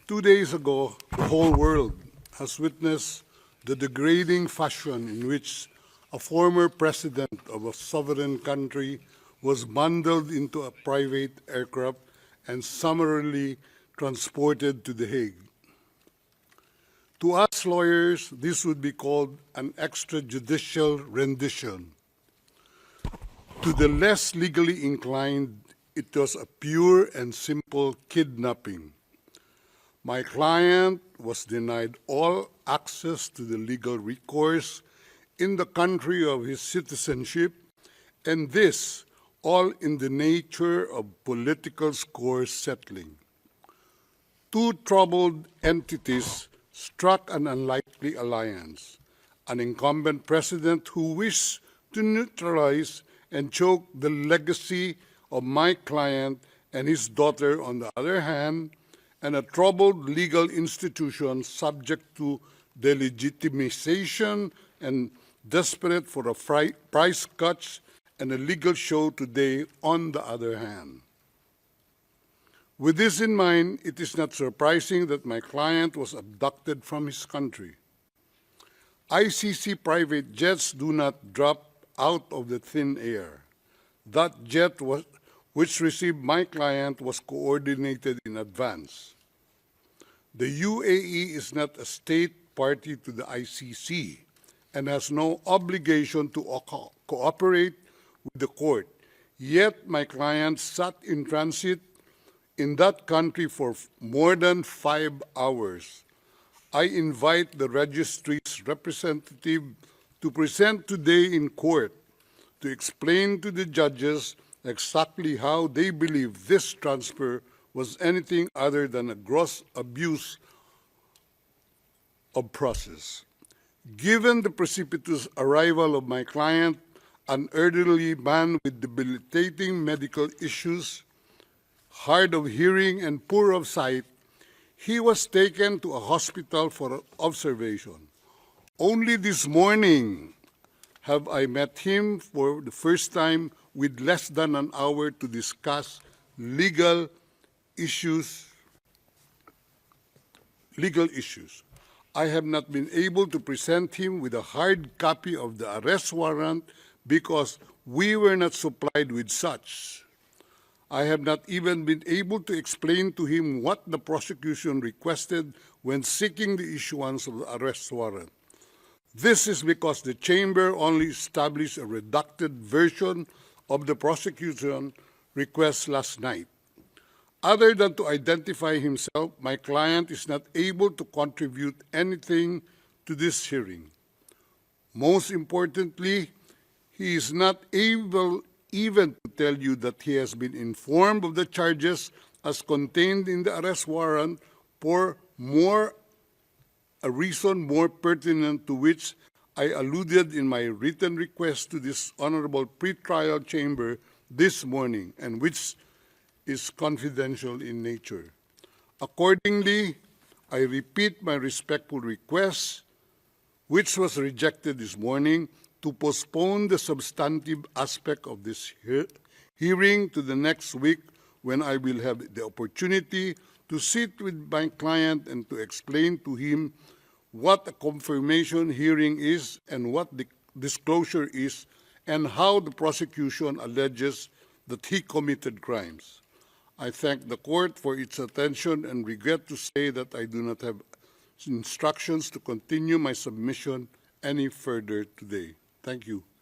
2 days ago, the whole world has witnessed the degrading fashion in which a former president of a sovereign country was bundled into a private aircraft and summarily transported to The Hague. To us lawyers, this would be called an extrajudicial rendition. To the less legally inclined, it was a pure and simple kidnapping. My client was denied all access to the legal recourse in the country of his citizenship, and this all in the nature of political score settling. Two troubled entities struck an unlikely alliance, an incumbent president who wished to neutralize and choke the legacy of my client and his daughter on the other hand, and a troubled legal institution subject to delegitimization and desperate for a price cuts and a legal show today on the other hand. With this in mind, it is not surprising that my client was abducted from his country. ICC private jets do not drop out of the thin air. That jet which received my client was coordinated in advance. The UAE is not a state party to the ICC and has no obligation to cooperate with the court. Yet my client sat in transit in that country for more than 5 hours. I invite the registry's representative to present today in court to explain to the judges exactly how they believe this transfer was anything other than a gross abuse of process. Given the precipitous arrival of my client, an elderly man with debilitating medical issues, hard of hearing and poor of sight, he was taken to a hospital for observation. Only this morning have I met him for the first time with less than an hour to discuss legal issues. I have not been able to present him with a hard copy of the arrest warrant because we were not supplied with such. I have not even been able to explain to him what the prosecution requested when seeking the issuance of the arrest warrant. This is because the chamber only established a redacted version of the prosecution request last night. Other than to identify himself, my client is not able to contribute anything to this hearing. Most importantly, he is not able even to tell you that he has been informed of the charges as contained in the arrest warrant for a reason more pertinent to which I alluded in my written request to this honorable pretrial chamber this morning, and which is confidential in nature. Accordingly, I repeat my respectful request, which was rejected this morning, to postpone the substantive aspect of this hearing to the next week, when I will have the opportunity to sit with my client and to explain to him what a confirmation hearing is and what the disclosure is, and how the prosecution alleges that he committed crimes. I thank the court for its attention and regret to say that I do not have instructions to continue my submission any further today. Thank you.